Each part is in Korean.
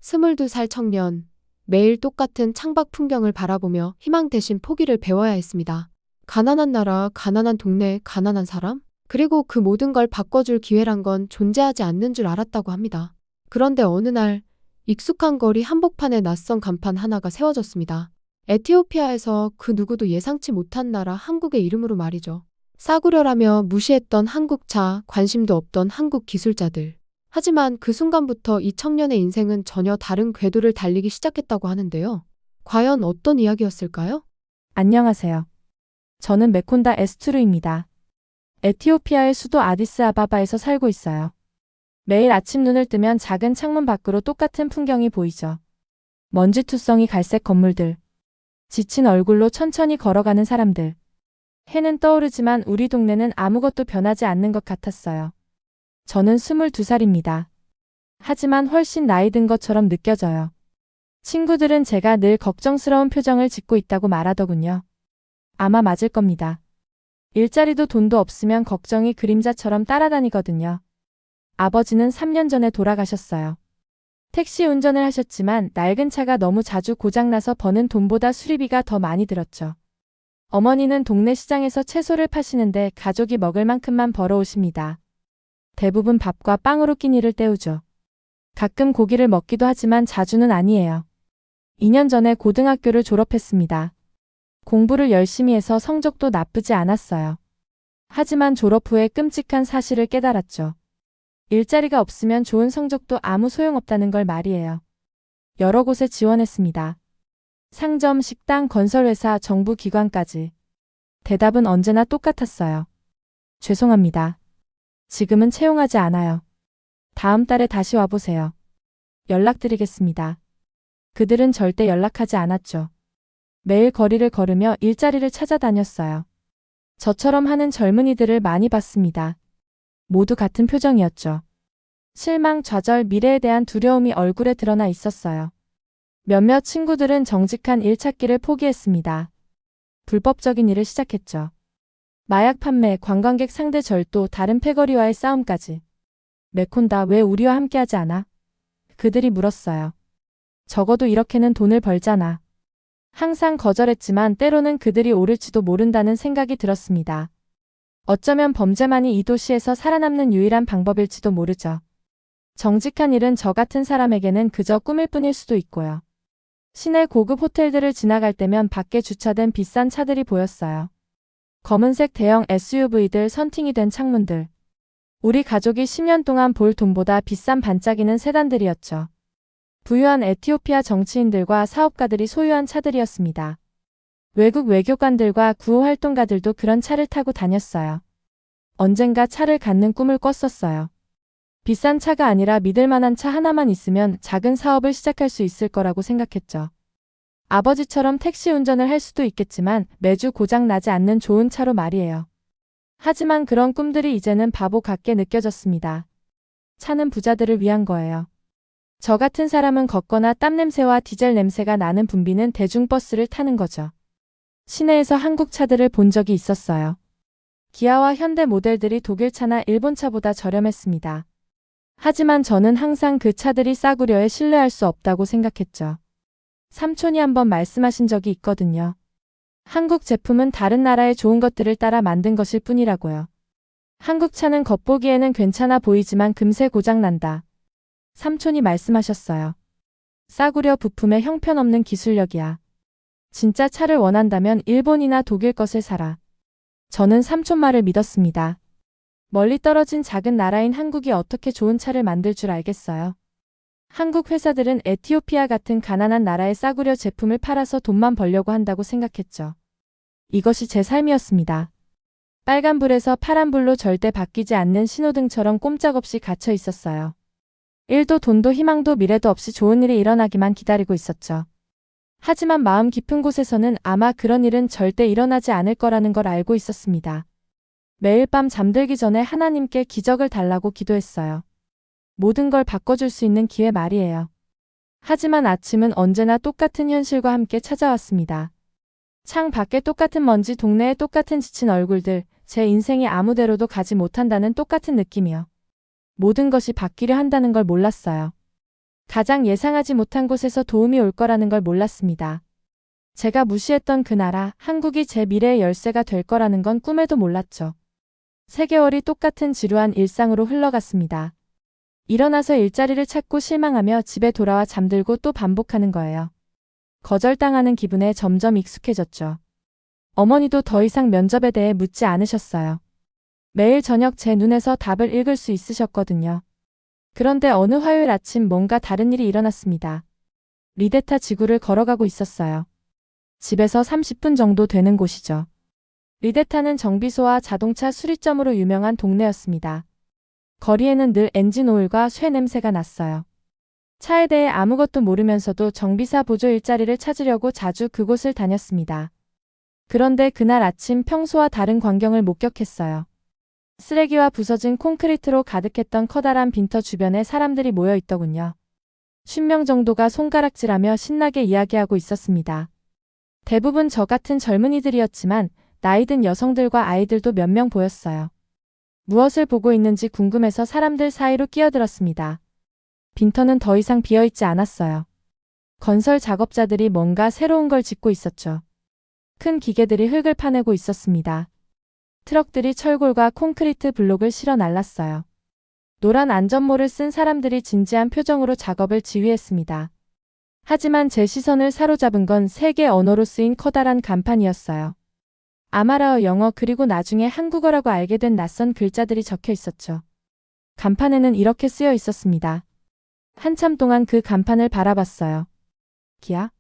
22살 청년. 매일 똑같은 창밖 풍경을 바라보며 희망 대신 포기를 배워야 했습니다. 가난한 나라, 가난한 동네, 가난한 사람? 그리고 그 모든 걸 바꿔줄 기회란 건 존재하지 않는 줄 알았다고 합니다. 그런데 어느 날 익숙한 거리 한복판에 낯선 간판 하나가 세워졌습니다. 에티오피아에서 그 누구도 예상치 못한 나라 한국의 이름으로 말이죠. 싸구려라며 무시했던 한국차, 관심도 없던 한국 기술자들. 하지만 그 순간부터 이 청년의 인생은 전혀 다른 궤도를 달리기 시작했다고 하는데요. 과연 어떤 이야기였을까요? 안녕하세요. 저는 메콘다 에스투르입니다. 에티오피아의 수도 아디스아바바에서 살고 있어요. 매일 아침 눈을 뜨면 작은 창문 밖으로 똑같은 풍경이 보이죠. 먼지투성이 갈색 건물들. 지친 얼굴로 천천히 걸어가는 사람들. 해는 떠오르지만 우리 동네는 아무것도 변하지 않는 것 같았어요. 저는 22살입니다. 하지만 훨씬 나이 든 것처럼 느껴져요. 친구들은 제가 늘 걱정스러운 표정을 짓고 있다고 말하더군요. 아마 맞을 겁니다. 일자리도 돈도 없으면 걱정이 그림자처럼 따라다니거든요. 아버지는 3년 전에 돌아가셨어요. 택시 운전을 하셨지만 낡은 차가 너무 자주 고장나서 버는 돈보다 수리비가 더 많이 들었죠. 어머니는 동네 시장에서 채소를 파시는데 가족이 먹을 만큼만 벌어오십니다. 대부분 밥과 빵으로 끼니를 때우죠. 가끔 고기를 먹기도 하지만 자주는 아니에요. 2년 전에 고등학교를 졸업했습니다. 공부를 열심히 해서 성적도 나쁘지 않았어요. 하지만 졸업 후에 끔찍한 사실을 깨달았죠. 일자리가 없으면 좋은 성적도 아무 소용없다는 걸 말이에요. 여러 곳에 지원했습니다. 상점, 식당, 건설회사, 정부 기관까지. 대답은 언제나 똑같았어요. 죄송합니다. 지금은 채용하지 않아요. 다음 달에 다시 와보세요. 연락드리겠습니다. 그들은 절대 연락하지 않았죠. 매일 거리를 걸으며 일자리를 찾아다녔어요. 저처럼 하는 젊은이들을 많이 봤습니다. 모두 같은 표정이었죠. 실망, 좌절, 미래에 대한 두려움이 얼굴에 드러나 있었어요. 몇몇 친구들은 정직한 일 찾기를 포기했습니다. 불법적인 일을 시작했죠. 마약 판매, 관광객 상대 절도, 다른 패거리와의 싸움까지. 메콘다, 왜 우리와 함께하지 않아? 그들이 물었어요. 적어도 이렇게는 돈을 벌잖아. 항상 거절했지만 때로는 그들이 옳을지도 모른다는 생각이 들었습니다. 어쩌면 범죄만이 이 도시에서 살아남는 유일한 방법일지도 모르죠. 정직한 일은 저 같은 사람에게는 그저 꿈일 뿐일 수도 있고요. 시내 고급 호텔들을 지나갈 때면 밖에 주차된 비싼 차들이 보였어요. 검은색 대형 SUV들, 선팅이 된 창문들. 우리 가족이 10년 동안 볼 돈보다 비싼 반짝이는 세단들이었죠. 부유한 에티오피아 정치인들과 사업가들이 소유한 차들이었습니다. 외국 외교관들과 구호 활동가들도 그런 차를 타고 다녔어요. 언젠가 차를 갖는 꿈을 꿨었어요. 비싼 차가 아니라 믿을 만한 차 하나만 있으면 작은 사업을 시작할 수 있을 거라고 생각했죠. 아버지처럼 택시 운전을 할 수도 있겠지만 매주 고장 나지 않는 좋은 차로 말이에요. 하지만 그런 꿈들이 이제는 바보 같게 느껴졌습니다. 차는 부자들을 위한 거예요. 저 같은 사람은 걷거나 땀 냄새와 디젤 냄새가 나는 붐비는 대중버스를 타는 거죠. 시내에서 한국 차들을 본 적이 있었어요. 기아와 현대 모델들이 독일 차나 일본 차보다 저렴했습니다. 하지만 저는 항상 그 차들이 싸구려에 신뢰할 수 없다고 생각했죠. 삼촌이 한번 말씀하신 적이 있거든요. 한국 제품은 다른 나라의 좋은 것들을 따라 만든 것일 뿐이라고요. 한국 차는 겉보기에는 괜찮아 보이지만 금세 고장난다. 삼촌이 말씀하셨어요. 싸구려 부품의 형편없는 기술력이야. 진짜 차를 원한다면 일본이나 독일 것을 사라. 저는 삼촌 말을 믿었습니다. 멀리 떨어진 작은 나라인 한국이 어떻게 좋은 차를 만들 줄 알겠어요. 한국 회사들은 에티오피아 같은 가난한 나라의 싸구려 제품을 팔아서 돈만 벌려고 한다고 생각했죠. 이것이 제 삶이었습니다. 빨간불에서 파란불로 절대 바뀌지 않는 신호등처럼 꼼짝없이 갇혀 있었어요. 일도 돈도 희망도 미래도 없이 좋은 일이 일어나기만 기다리고 있었죠. 하지만 마음 깊은 곳에서는 아마 그런 일은 절대 일어나지 않을 거라는 걸 알고 있었습니다. 매일 밤 잠들기 전에 하나님께 기적을 달라고 기도했어요. 모든 걸 바꿔줄 수 있는 기회 말이에요. 하지만 아침은 언제나 똑같은 현실과 함께 찾아왔습니다. 창 밖에 똑같은 먼지, 동네에 똑같은 지친 얼굴들, 제 인생이 아무데로도 가지 못한다는 똑같은 느낌이요. 모든 것이 바뀌려 한다는 걸 몰랐어요. 가장 예상하지 못한 곳에서 도움이 올 거라는 걸 몰랐습니다. 제가 무시했던 그 나라, 한국이 제 미래의 열쇠가 될 거라는 건 꿈에도 몰랐죠. 3개월이 똑같은 지루한 일상으로 흘러갔습니다. 일어나서 일자리를 찾고 실망하며 집에 돌아와 잠들고 또 반복하는 거예요. 거절당하는 기분에 점점 익숙해졌죠. 어머니도 더 이상 면접에 대해 묻지 않으셨어요. 매일 저녁 제 눈에서 답을 읽을 수 있으셨거든요. 그런데 어느 화요일 아침 뭔가 다른 일이 일어났습니다. 리데타 지구를 걸어가고 있었어요. 집에서 30분 정도 되는 곳이죠. 리데타는 정비소와 자동차 수리점으로 유명한 동네였습니다. 거리에는 늘 엔진 오일과 쇠 냄새가 났어요. 차에 대해 아무것도 모르면서도 정비사 보조 일자리를 찾으려고 자주 그곳을 다녔습니다. 그런데 그날 아침 평소와 다른 광경을 목격했어요. 쓰레기와 부서진 콘크리트로 가득했던 커다란 빈터 주변에 사람들이 모여 있더군요. 10명 정도가 손가락질하며 신나게 이야기하고 있었습니다. 대부분 저 같은 젊은이들이었지만 나이든 여성들과 아이들도 몇 명 보였어요. 무엇을 보고 있는지 궁금해서 사람들 사이로 끼어들었습니다. 빈터는 더 이상 비어있지 않았어요. 건설 작업자들이 뭔가 새로운 걸 짓고 있었죠. 큰 기계들이 흙을 파내고 있었습니다. 트럭들이 철골과 콘크리트 블록을 실어 날랐어요. 노란 안전모를 쓴 사람들이 진지한 표정으로 작업을 지휘했습니다. 하지만 제 시선을 사로잡은 건 3개 언어로 쓰인 커다란 간판이었어요. 아마라어, 영어, 그리고 나중에 한국어라고 알게 된 낯선 글자들이 적혀 있었죠. 간판에는 이렇게 쓰여 있었습니다. 한참 동안 그 간판을 바라봤어요. 기아?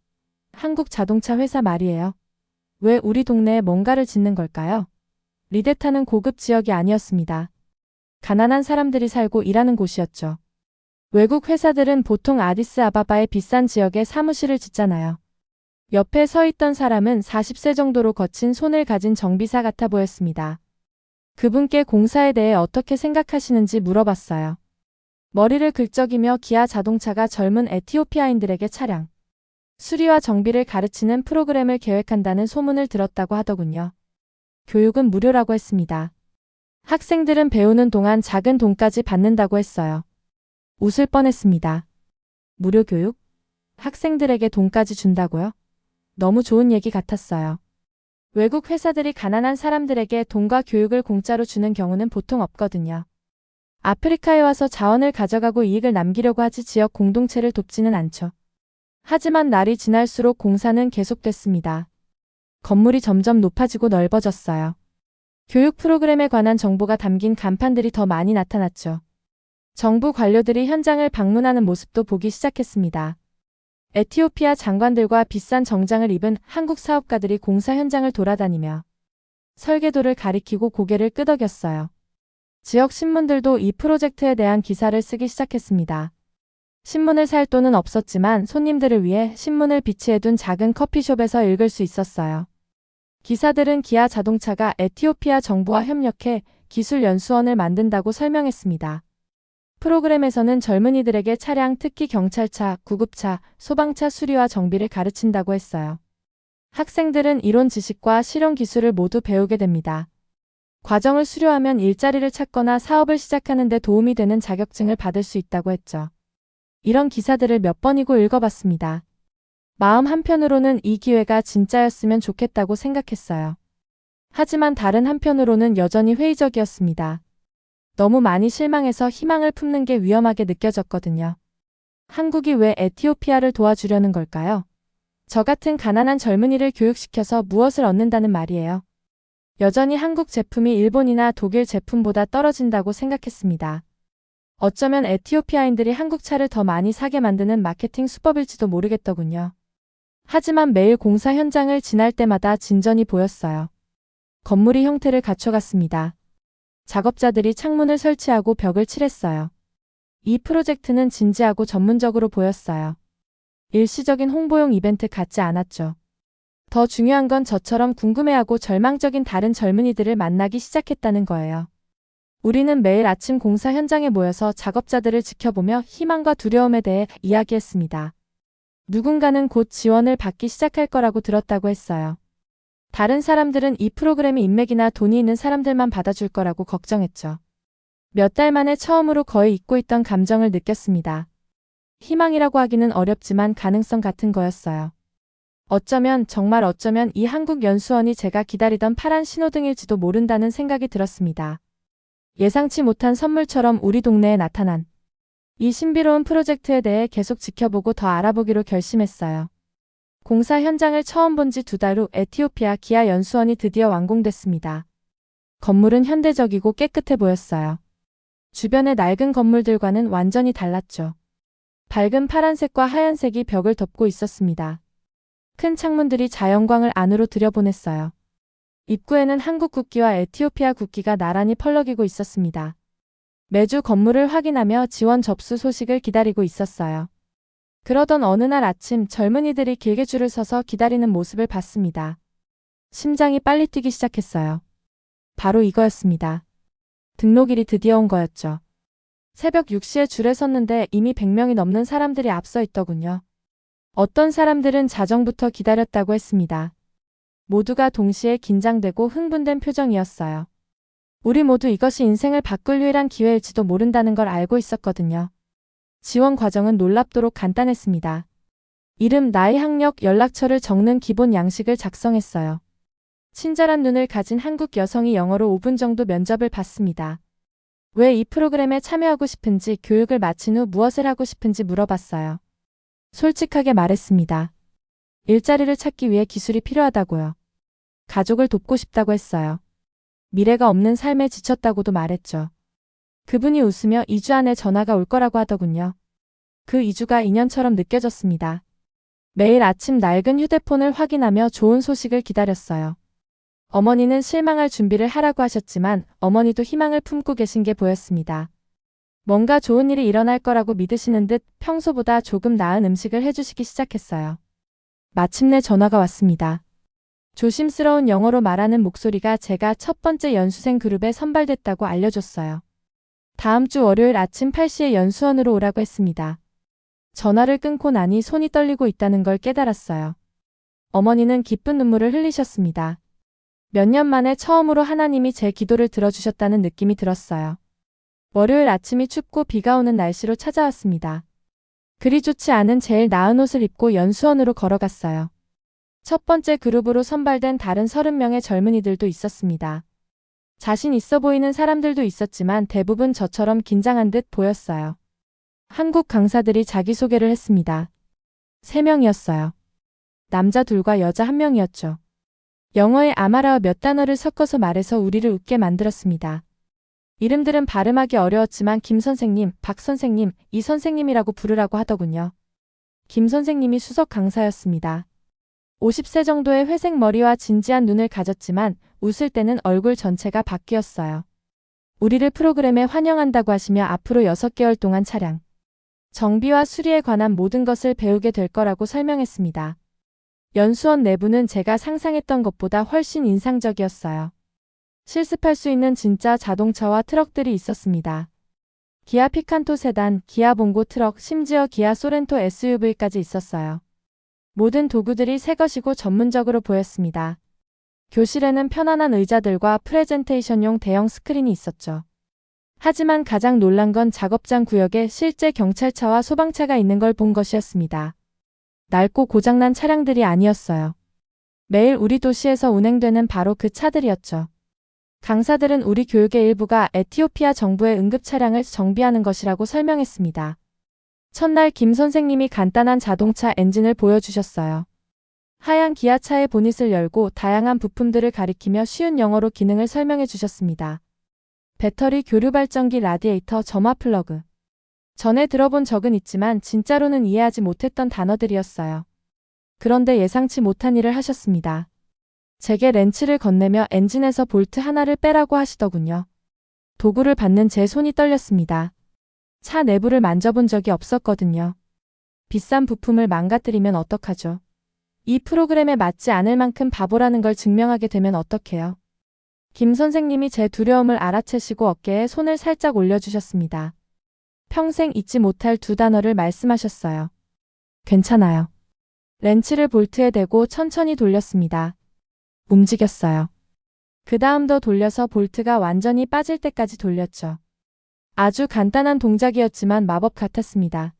한국 자동차 회사 말이에요. 왜 우리 동네에 뭔가를 짓는 걸까요? 리데타는 고급 지역이 아니었습니다. 가난한 사람들이 살고 일하는 곳이었죠. 외국 회사들은 보통 아디스아바바의 비싼 지역에 사무실을 짓잖아요. 옆에 서 있던 사람은 40세 정도로 거친 손을 가진 정비사 같아 보였습니다. 그분께 공사에 대해 어떻게 생각하시는지 물어봤어요. 머리를 긁적이며 기아 자동차가 젊은 에티오피아인들에게 차량 수리와 정비를 가르치는 프로그램을 계획한다는 소문을 들었다고 하더군요. 교육은 무료라고 했습니다. 학생들은 배우는 동안 작은 돈까지 받는다고 했어요. 웃을 뻔했습니다. 무료 교육? 학생들에게 돈까지 준다고요? 너무 좋은 얘기 같았어요. 외국 회사들이 가난한 사람들에게 돈과 교육을 공짜로 주는 경우는 보통 없거든요. 아프리카에 와서 자원을 가져가고 이익을 남기려고 하지 지역 공동체를 돕지는 않죠. 하지만 날이 지날수록 공사는 계속됐습니다. 건물이 점점 높아지고 넓어졌어요. 교육 프로그램에 관한 정보가 담긴 간판들이 더 많이 나타났죠. 정부 관료들이 현장을 방문하는 모습도 보기 시작했습니다. 에티오피아 장관들과 비싼 정장을 입은 한국 사업가들이 공사 현장을 돌아다니며 설계도를 가리키고 고개를 끄덕였어요. 지역 신문들도 이 프로젝트에 대한 기사를 쓰기 시작했습니다. 신문을 살 돈은 없었지만 손님들을 위해 신문을 비치해둔 작은 커피숍에서 읽을 수 있었어요. 기사들은 기아 자동차가 에티오피아 정부와 협력해 기술연수원을 만든다고 설명했습니다. 프로그램에서는 젊은이들에게 차량, 특히 경찰차, 구급차, 소방차 수리와 정비를 가르친다고 했어요. 학생들은 이론 지식과 실용 기술을 모두 배우게 됩니다. 과정을 수료하면 일자리를 찾거나 사업을 시작하는 데 도움이 되는 자격증을 받을 수 있다고 했죠. 이런 기사들을 몇 번이고 읽어봤습니다. 마음 한편으로는 이 기회가 진짜였으면 좋겠다고 생각했어요. 하지만 다른 한편으로는 여전히 회의적이었습니다. 너무 많이 실망해서 희망을 품는 게 위험하게 느껴졌거든요. 한국이 왜 에티오피아를 도와주려는 걸까요? 저 같은 가난한 젊은이를 교육시켜서 무엇을 얻는다는 말이에요. 여전히 한국 제품이 일본이나 독일 제품보다 떨어진다고 생각했습니다. 어쩌면 에티오피아인들이 한국 차를 더 많이 사게 만드는 마케팅 수법일지도 모르겠더군요. 하지만 매일 공사 현장을 지날 때마다 진전이 보였어요. 건물이 형태를 갖춰갔습니다. 작업자들이 창문을 설치하고 벽을 칠했어요. 이 프로젝트는 진지하고 전문적으로 보였어요. 일시적인 홍보용 이벤트 같지 않았죠. 더 중요한 건 저처럼 궁금해하고 절망적인 다른 젊은이들을 만나기 시작했다는 거예요. 우리는 매일 아침 공사 현장에 모여서 작업자들을 지켜보며 희망과 두려움에 대해 이야기했습니다. 누군가는 곧 지원을 받기 시작할 거라고 들었다고 했어요. 다른 사람들은 이 프로그램이 인맥이나 돈이 있는 사람들만 받아줄 거라고 걱정했죠. 몇 달 만에 처음으로 거의 잊고 있던 감정을 느꼈습니다. 희망이라고 하기는 어렵지만 가능성 같은 거였어요. 어쩌면, 정말 어쩌면 이 한국 연수원이 제가 기다리던 파란 신호등일지도 모른다는 생각이 들었습니다. 예상치 못한 선물처럼 우리 동네에 나타난 이 신비로운 프로젝트에 대해 계속 지켜보고 더 알아보기로 결심했어요. 공사 현장을 처음 본 지 2달 후 에티오피아 기아 연수원이 드디어 완공됐습니다. 건물은 현대적이고 깨끗해 보였어요. 주변의 낡은 건물들과는 완전히 달랐죠. 밝은 파란색과 하얀색이 벽을 덮고 있었습니다. 큰 창문들이 자연광을 안으로 들여보냈어요. 입구에는 한국 국기와 에티오피아 국기가 나란히 펄럭이고 있었습니다. 매주 건물을 확인하며 지원 접수 소식을 기다리고 있었어요. 그러던 어느 날 아침 젊은이들이 길게 줄을 서서 기다리는 모습을 봤습니다. 심장이 빨리 뛰기 시작했어요. 바로 이거였습니다. 등록일이 드디어 온 거였죠. 새벽 6시에 줄에 섰는데 이미 100명이 넘는 사람들이 앞서 있더군요. 어떤 사람들은 자정부터 기다렸다고 했습니다. 모두가 동시에 긴장되고 흥분된 표정이었어요. 우리 모두 이것이 인생을 바꿀 유일한 기회일지도 모른다는 걸 알고 있었거든요. 지원 과정은 놀랍도록 간단했습니다. 이름, 나이, 학력, 연락처를 적는 기본 양식을 작성했어요. 친절한 눈을 가진 한국 여성이 영어로 5분 정도 면접을 받습니다. 왜 이 프로그램에 참여하고 싶은지, 교육을 마친 후 무엇을 하고 싶은지 물어봤어요. 솔직하게 말했습니다. 일자리를 찾기 위해 기술이 필요하다고요. 가족을 돕고 싶다고 했어요. 미래가 없는 삶에 지쳤다고도 말했죠. 그분이 웃으며 2주 안에 전화가 올 거라고 하더군요. 그 2주가 2년처럼 느껴졌습니다. 매일 아침 낡은 휴대폰을 확인하며 좋은 소식을 기다렸어요. 어머니는 실망할 준비를 하라고 하셨지만 어머니도 희망을 품고 계신 게 보였습니다. 뭔가 좋은 일이 일어날 거라고 믿으시는 듯 평소보다 조금 나은 음식을 해주시기 시작했어요. 마침내 전화가 왔습니다. 조심스러운 영어로 말하는 목소리가 제가 첫 번째 연수생 그룹에 선발됐다고 알려줬어요. 다음 주 월요일 아침 8시에 연수원으로 오라고 했습니다. 전화를 끊고 나니 손이 떨리고 있다는 걸 깨달았어요. 어머니는 기쁜 눈물을 흘리셨습니다. 몇 년 만에 처음으로 하나님이 제 기도를 들어주셨다는 느낌이 들었어요. 월요일 아침이 춥고 비가 오는 날씨로 찾아왔습니다. 그리 좋지 않은 제일 나은 옷을 입고 연수원으로 걸어갔어요. 첫 번째 그룹으로 선발된 다른 30명의 젊은이들도 있었습니다. 자신 있어 보이는 사람들도 있었지만 대부분 저처럼 긴장한 듯 보였어요. 한국 강사들이 자기소개를 했습니다. 3명이었어요. 남자 2과 여자 1명이었죠. 영어의 아마라와 몇 단어를 섞어서 말해서 우리를 웃게 만들었습니다. 이름들은 발음하기 어려웠지만 김 선생님, 박 선생님, 이 선생님이라고 부르라고 하더군요. 김 선생님이 수석 강사였습니다. 50세 정도의 회색 머리와 진지한 눈을 가졌지만 웃을 때는 얼굴 전체가 바뀌었어요. 우리를 프로그램에 환영한다고 하시며 앞으로 6개월 동안 차량 정비와 수리에 관한 모든 것을 배우게 될 거라고 설명했습니다. 연수원 내부는 제가 상상했던 것보다 훨씬 인상적이었어요. 실습할 수 있는 진짜 자동차와 트럭들이 있었습니다. 기아 피칸토 세단, 기아 봉고 트럭, 심지어 기아 소렌토 SUV까지 있었어요. 모든 도구들이 새것이고 전문적으로 보였습니다. 교실에는 편안한 의자들과 프레젠테이션용 대형 스크린이 있었죠. 하지만 가장 놀란 건 작업장 구역에 실제 경찰차와 소방차가 있는 걸 본 것이었습니다. 낡고 고장난 차량들이 아니었어요. 매일 우리 도시에서 운행되는 바로 그 차들이었죠. 강사들은 우리 교육의 일부가 에티오피아 정부의 응급 차량을 정비하는 것이라고 설명했습니다. 첫날 김 선생님이 간단한 자동차 엔진을 보여주셨어요. 하얀 기아차의 보닛을 열고 다양한 부품들을 가리키며 쉬운 영어로 기능을 설명해 주셨습니다. 배터리 교류 발전기, 라디에이터, 점화 플러그. 전에 들어본 적은 있지만 진짜로는 이해하지 못했던 단어들이었어요. 그런데 예상치 못한 일을 하셨습니다. 제게 렌치를 건네며 엔진에서 볼트 하나를 빼라고 하시더군요. 도구를 받는 제 손이 떨렸습니다. 차 내부를 만져본 적이 없었거든요. 비싼 부품을 망가뜨리면 어떡하죠? 이 프로그램에 맞지 않을 만큼 바보라는 걸 증명하게 되면 어떡해요? 김 선생님이 제 두려움을 알아채시고 어깨에 손을 살짝 올려주셨습니다. 평생 잊지 못할 2단어를 말씀하셨어요. 괜찮아요. 렌치를 볼트에 대고 천천히 돌렸습니다. 움직였어요. 그 다음 더 돌려서 볼트가 완전히 빠질 때까지 돌렸죠. 아주 간단한 동작이었지만 마법 같았습니다.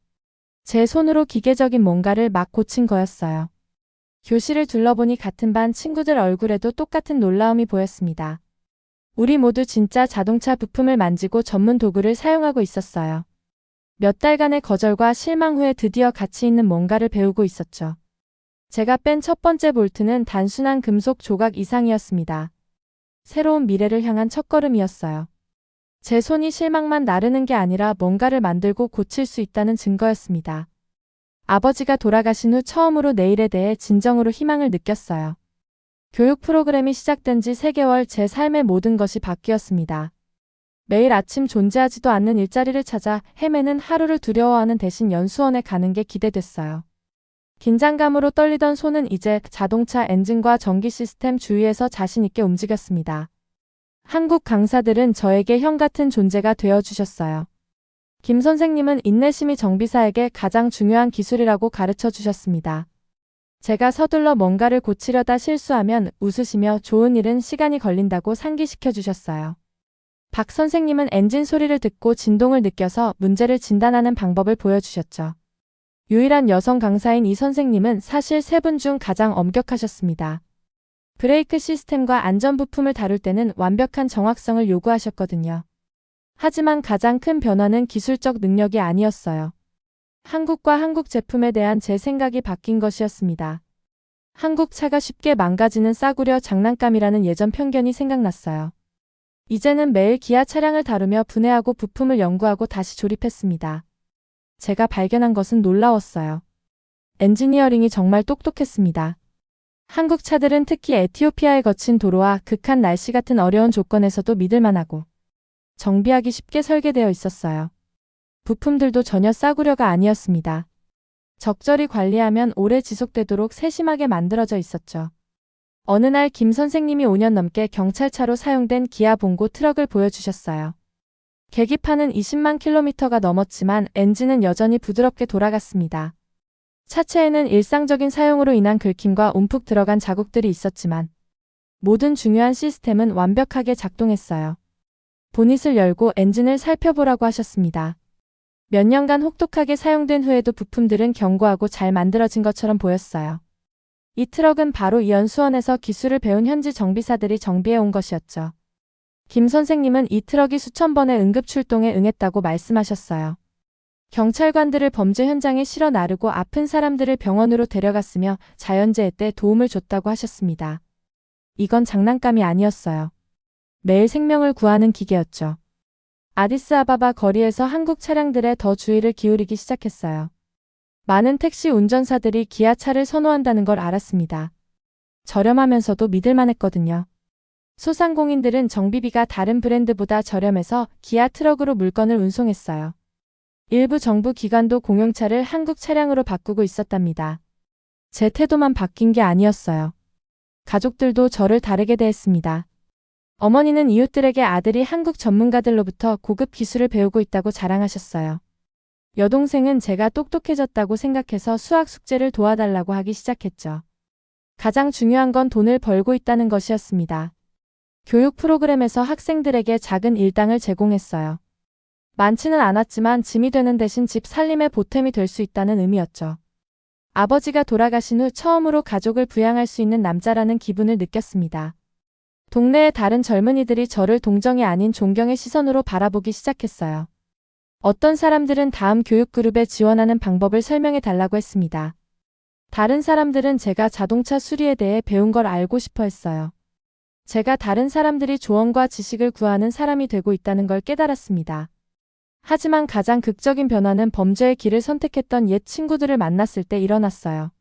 제 손으로 기계적인 뭔가를 막 고친 거였어요. 교실을 둘러보니 같은 반 친구들 얼굴에도 똑같은 놀라움이 보였습니다. 우리 모두 진짜 자동차 부품을 만지고 전문 도구를 사용하고 있었어요. 몇 달간의 거절과 실망 후에 드디어 가치 있는 뭔가를 배우고 있었죠. 제가 뺀 첫 번째 볼트는 단순한 금속 조각 이상이었습니다. 새로운 미래를 향한 첫걸음이었어요. 제 손이 실망만 나르는 게 아니라 뭔가를 만들고 고칠 수 있다는 증거였습니다. 아버지가 돌아가신 후 처음으로 내일에 대해 진정으로 희망을 느꼈어요. 교육 프로그램이 시작된 지 3개월 제 삶의 모든 것이 바뀌었습니다. 매일 아침 존재하지도 않는 일자리를 찾아 헤매는 하루를 두려워하는 대신 연수원에 가는 게 기대됐어요. 긴장감으로 떨리던 손은 이제 자동차 엔진과 전기 시스템 주위에서 자신 있게 움직였습니다. 한국 강사들은 저에게 형 같은 존재가 되어주셨어요. 김 선생님은 인내심이 정비사에게 가장 중요한 기술이라고 가르쳐 주셨습니다. 제가 서둘러 뭔가를 고치려다 실수하면 웃으시며 좋은 일은 시간이 걸린다고 상기시켜 주셨어요. 박 선생님은 엔진 소리를 듣고 진동을 느껴서 문제를 진단하는 방법을 보여주셨죠. 유일한 여성 강사인 이 선생님은 사실 3분 중 가장 엄격하셨습니다. 브레이크 시스템과 안전 부품을 다룰 때는 완벽한 정확성을 요구하셨거든요. 하지만 가장 큰 변화는 기술적 능력이 아니었어요. 한국과 한국 제품에 대한 제 생각이 바뀐 것이었습니다. 한국 차가 쉽게 망가지는 싸구려 장난감이라는 예전 편견이 생각났어요. 이제는 매일 기아 차량을 다루며 분해하고 부품을 연구하고 다시 조립했습니다. 제가 발견한 것은 놀라웠어요. 엔지니어링이 정말 똑똑했습니다. 한국 차들은 특히 에티오피아의 거친 도로와 극한 날씨 같은 어려운 조건에서도 믿을만하고 정비하기 쉽게 설계되어 있었어요. 부품들도 전혀 싸구려가 아니었습니다. 적절히 관리하면 오래 지속되도록 세심하게 만들어져 있었죠. 어느 날 김 선생님이 5년 넘게 경찰차로 사용된 기아 봉고 트럭을 보여주셨어요. 계기판은 20만 킬로미터가 넘었지만 엔진은 여전히 부드럽게 돌아갔습니다. 차체에는 일상적인 사용으로 인한 긁힘과 움푹 들어간 자국들이 있었지만 모든 중요한 시스템은 완벽하게 작동했어요. 보닛을 열고 엔진을 살펴보라고 하셨습니다. 몇 년간 혹독하게 사용된 후에도 부품들은 견고하고 잘 만들어진 것처럼 보였어요. 이 트럭은 바로 이 연수원에서 기술을 배운 현지 정비사들이 정비해 온 것이었죠. 김 선생님은 이 트럭이 수천 번의 응급 출동에 응했다고 말씀하셨어요. 경찰관들을 범죄 현장에 실어 나르고 아픈 사람들을 병원으로 데려갔으며 자연재해 때 도움을 줬다고 하셨습니다. 이건 장난감이 아니었어요. 매일 생명을 구하는 기계였죠. 아디스아바바 거리에서 한국 차량들에 더 주의를 기울이기 시작했어요. 많은 택시 운전사들이 기아차를 선호한다는 걸 알았습니다. 저렴하면서도 믿을만했거든요. 소상공인들은 정비비가 다른 브랜드보다 저렴해서 기아 트럭으로 물건을 운송했어요. 일부 정부 기관도 공용차를 한국 차량으로 바꾸고 있었답니다. 제 태도만 바뀐 게 아니었어요. 가족들도 저를 다르게 대했습니다. 어머니는 이웃들에게 아들이 한국 전문가들로부터 고급 기술을 배우고 있다고 자랑하셨어요. 여동생은 제가 똑똑해졌다고 생각해서 수학 숙제를 도와달라고 하기 시작했죠. 가장 중요한 건 돈을 벌고 있다는 것이었습니다. 교육 프로그램에서 학생들에게 작은 일당을 제공했어요. 많지는 않았지만 짐이 되는 대신 집 살림의 보탬이 될 수 있다는 의미였죠. 아버지가 돌아가신 후 처음으로 가족을 부양할 수 있는 남자라는 기분을 느꼈습니다. 동네의 다른 젊은이들이 저를 동정이 아닌 존경의 시선으로 바라보기 시작했어요. 어떤 사람들은 다음 교육 그룹에 지원하는 방법을 설명해 달라고 했습니다. 다른 사람들은 제가 자동차 수리에 대해 배운 걸 알고 싶어 했어요. 제가 다른 사람들이 조언과 지식을 구하는 사람이 되고 있다는 걸 깨달았습니다. 하지만 가장 극적인 변화는 범죄의 길을 선택했던 옛 친구들을 만났을 때 일어났어요.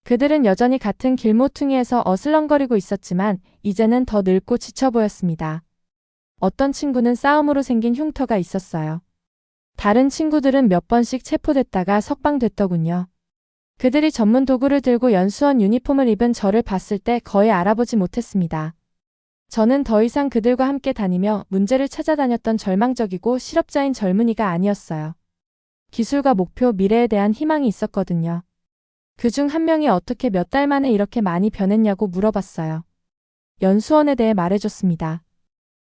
그들은 여전히 같은 길모퉁이에서 어슬렁거리고 있었지만 이제는 더 늙고 지쳐 보였습니다. 어떤 친구는 싸움으로 생긴 흉터가 있었어요. 다른 친구들은 몇 번씩 체포됐다가 석방됐더군요. 그들이 전문 도구를 들고 연수원 유니폼을 입은 저를 봤을 때 거의 알아보지 못했습니다. 저는 더 이상 그들과 함께 다니며 문제를 찾아다녔던 절망적이고 실업자인 젊은이가 아니었어요. 기술과 목표, 미래에 대한 희망이 있었거든요. 그중 한 명이 어떻게 몇 달 만에 이렇게 많이 변했냐고 물어봤어요. 연수원에 대해 말해줬습니다.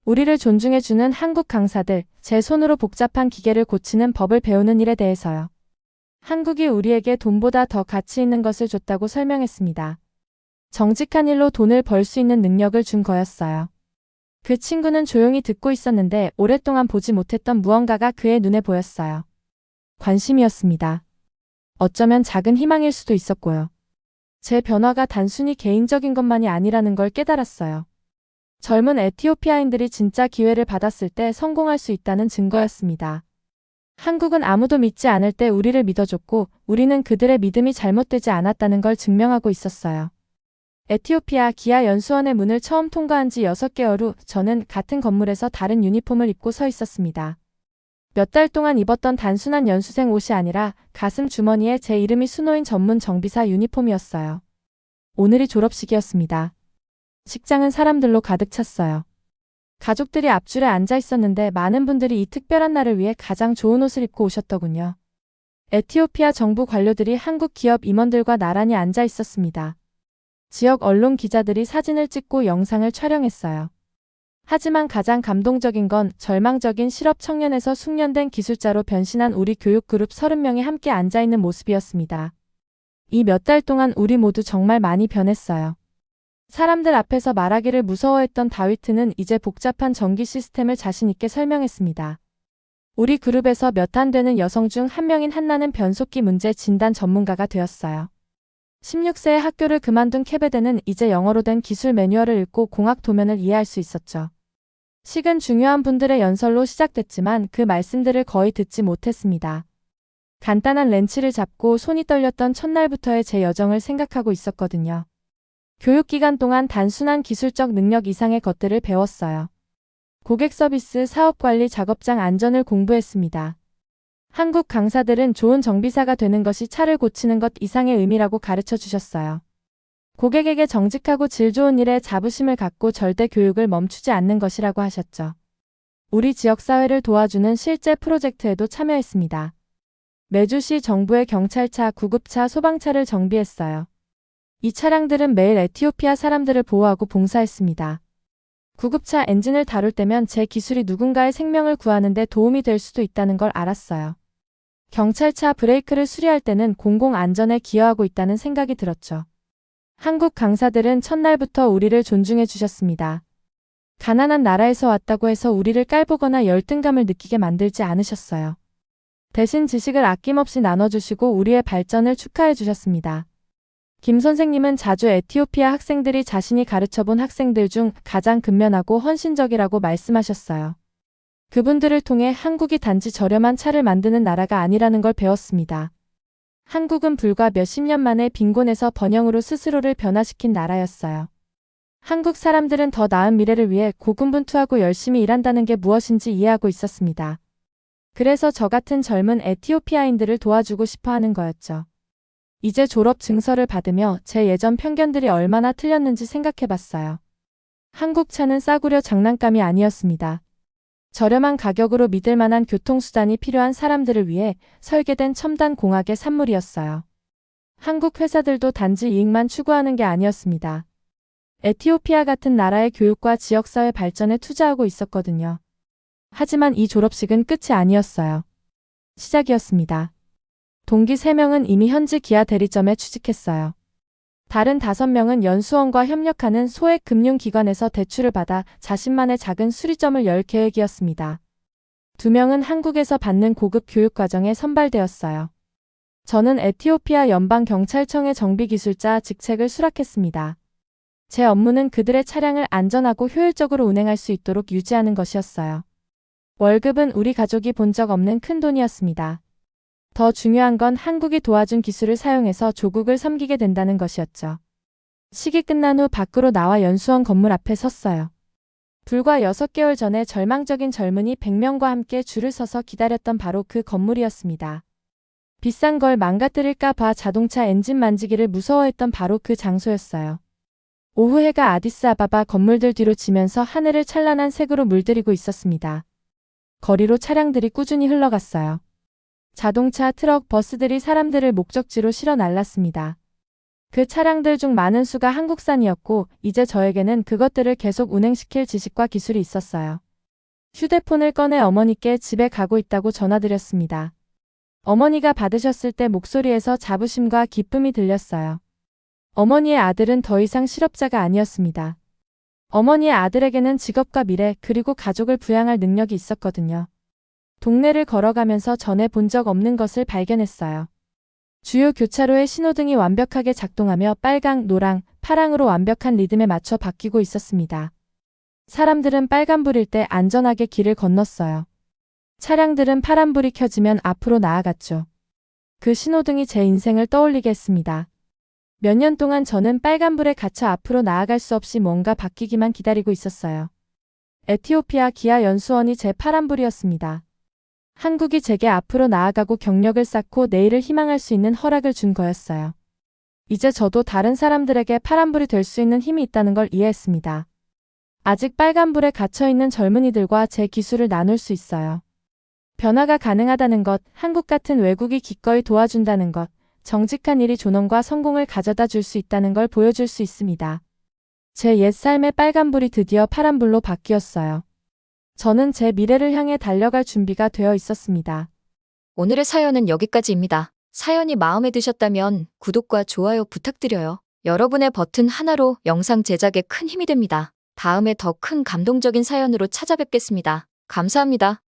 우리를 존중해주는 한국 강사들, 제 손으로 복잡한 기계를 고치는 법을 배우는 일에 대해서요. 한국이 우리에게 돈보다 더 가치 있는 것을 줬다고 설명했습니다. 정직한 일로 돈을 벌 수 있는 능력을 준 거였어요. 그 친구는 조용히 듣고 있었는데 오랫동안 보지 못했던 무언가가 그의 눈에 보였어요. 관심이었습니다. 어쩌면 작은 희망일 수도 있었고요. 제 변화가 단순히 개인적인 것만이 아니라는 걸 깨달았어요. 젊은 에티오피아인들이 진짜 기회를 받았을 때 성공할 수 있다는 증거였습니다. 한국은 아무도 믿지 않을 때 우리를 믿어줬고 우리는 그들의 믿음이 잘못되지 않았다는 걸 증명하고 있었어요. 에티오피아 기아 연수원의 문을 처음 통과한 지 6개월 후 저는 같은 건물에서 다른 유니폼을 입고 서 있었습니다. 몇 달 동안 입었던 단순한 연수생 옷이 아니라 가슴 주머니에 제 이름이 수놓인 전문 정비사 유니폼이었어요. 오늘이 졸업식이었습니다. 식장은 사람들로 가득 찼어요. 가족들이 앞줄에 앉아 있었는데 많은 분들이 이 특별한 날을 위해 가장 좋은 옷을 입고 오셨더군요. 에티오피아 정부 관료들이 한국 기업 임원들과 나란히 앉아 있었습니다. 지역 언론 기자들이 사진을 찍고 영상을 촬영했어요. 하지만 가장 감동적인 건 절망적인 실업 청년에서 숙련된 기술자로 변신한 우리 교육 그룹 30명이 함께 앉아있는 모습이었습니다. 이 몇 달 동안 우리 모두 정말 많이 변했어요. 사람들 앞에서 말하기를 무서워했던 다위트는 이제 복잡한 전기 시스템을 자신 있게 설명했습니다. 우리 그룹에서 몇 안 되는 여성 중 한 명인 한나는 변속기 문제 진단 전문가가 되었어요. 16세에 학교를 그만둔 케베데는 이제 영어로 된 기술 매뉴얼을 읽고 공학 도면을 이해할 수 있었죠. 식은 중요한 분들의 연설로 시작됐지만 그 말씀들을 거의 듣지 못했습니다. 간단한 렌치를 잡고 손이 떨렸던 첫날부터의 제 여정을 생각하고 있었거든요. 교육기간 동안 단순한 기술적 능력 이상의 것들을 배웠어요. 고객 서비스, 사업관리, 작업장 안전을 공부했습니다. 한국 강사들은 좋은 정비사가 되는 것이 차를 고치는 것 이상의 의미라고 가르쳐 주셨어요. 고객에게 정직하고 질 좋은 일에 자부심을 갖고 절대 교육을 멈추지 않는 것이라고 하셨죠. 우리 지역사회를 도와주는 실제 프로젝트에도 참여했습니다. 매주시 정부의 경찰차, 구급차, 소방차를 정비했어요. 이 차량들은 매일 에티오피아 사람들을 보호하고 봉사했습니다. 구급차 엔진을 다룰 때면 제 기술이 누군가의 생명을 구하는 데 도움이 될 수도 있다는 걸 알았어요. 경찰차 브레이크를 수리할 때는 공공안전에 기여하고 있다는 생각이 들었죠. 한국 강사들은 첫날부터 우리를 존중해 주셨습니다. 가난한 나라에서 왔다고 해서 우리를 깔보거나 열등감을 느끼게 만들지 않으셨어요. 대신 지식을 아낌없이 나눠주시고 우리의 발전을 축하해 주셨습니다. 김 선생님은 자주 에티오피아 학생들이 자신이 가르쳐본 학생들 중 가장 근면하고 헌신적이라고 말씀하셨어요. 그분들을 통해 한국이 단지 저렴한 차를 만드는 나라가 아니라는 걸 배웠습니다. 한국은 불과 몇십 년 만에 빈곤에서 번영으로 스스로를 변화시킨 나라였어요. 한국 사람들은 더 나은 미래를 위해 고군분투하고 열심히 일한다는 게 무엇인지 이해하고 있었습니다. 그래서 저 같은 젊은 에티오피아인들을 도와주고 싶어 하는 거였죠. 이제 졸업 증서를 받으며 제 예전 편견들이 얼마나 틀렸는지 생각해봤어요. 한국 차는 싸구려 장난감이 아니었습니다. 저렴한 가격으로 믿을 만한 교통수단이 필요한 사람들을 위해 설계된 첨단 공학의 산물이었어요. 한국 회사들도 단지 이익만 추구하는 게 아니었습니다. 에티오피아 같은 나라의 교육과 지역사회 발전에 투자하고 있었거든요. 하지만 이 졸업식은 끝이 아니었어요. 시작이었습니다. 동기 3명은 이미 현지 기아 대리점에 취직했어요. 다른 5명은 연수원과 협력하는 소액 금융기관에서 대출을 받아 자신만의 작은 수리점을 열 계획이었습니다. 2명은 한국에서 받는 고급 교육과정에 선발되었어요. 저는 에티오피아 연방경찰청의 정비기술자 직책을 수락했습니다. 제 업무는 그들의 차량을 안전하고 효율적으로 운행할 수 있도록 유지하는 것이었어요. 월급은 우리 가족이 본 적 없는 큰 돈이었습니다. 더 중요한 건 한국이 도와준 기술을 사용해서 조국을 섬기게 된다는 것이었죠. 식이 끝난 후 밖으로 나와 연수원 건물 앞에 섰어요. 불과 6개월 전에 절망적인 젊은이 100명과 함께 줄을 서서 기다렸던 바로 그 건물이었습니다. 비싼 걸 망가뜨릴까 봐 자동차 엔진 만지기를 무서워했던 바로 그 장소였어요. 오후 해가 아디스아바바 건물들 뒤로 지면서 하늘을 찬란한 색으로 물들이고 있었습니다. 거리로 차량들이 꾸준히 흘러갔어요. 자동차, 트럭, 버스들이 사람들을 목적지로 실어 날랐습니다. 그 차량들 중 많은 수가 한국산이었고 이제 저에게는 그것들을 계속 운행시킬 지식과 기술이 있었어요. 휴대폰을 꺼내 어머니께 집에 가고 있다고 전화드렸습니다. 어머니가 받으셨을 때 목소리에서 자부심과 기쁨이 들렸어요. 어머니의 아들은 더 이상 실업자가 아니었습니다. 어머니의 아들에게는 직업과 미래 그리고 가족을 부양할 능력이 있었거든요. 동네를 걸어가면서 전에 본 적 없는 것을 발견했어요. 주요 교차로의 신호등이 완벽하게 작동하며 빨강, 노랑, 파랑으로 완벽한 리듬에 맞춰 바뀌고 있었습니다. 사람들은 빨간불일 때 안전하게 길을 건넜어요. 차량들은 파란불이 켜지면 앞으로 나아갔죠. 그 신호등이 제 인생을 떠올리게 했습니다. 몇 년 동안 저는 빨간불에 갇혀 앞으로 나아갈 수 없이 뭔가 바뀌기만 기다리고 있었어요. 에티오피아 기아 연수원이 제 파란불이었습니다. 한국이 제게 앞으로 나아가고 경력을 쌓고 내일을 희망할 수 있는 허락을 준 거였어요. 이제 저도 다른 사람들에게 파란불이 될 수 있는 힘이 있다는 걸 이해했습니다. 아직 빨간불에 갇혀있는 젊은이들과 제 기술을 나눌 수 있어요. 변화가 가능하다는 것, 한국 같은 외국이 기꺼이 도와준다는 것, 정직한 일이 존엄과 성공을 가져다 줄 수 있다는 걸 보여줄 수 있습니다. 제 옛 삶의 빨간불이 드디어 파란불로 바뀌었어요. 저는 제 미래를 향해 달려갈 준비가 되어 있었습니다. 오늘의 사연은 여기까지입니다. 사연이 마음에 드셨다면 구독과 좋아요 부탁드려요. 여러분의 버튼 하나로 영상 제작에 큰 힘이 됩니다. 다음에 더 큰 감동적인 사연으로 찾아뵙겠습니다. 감사합니다.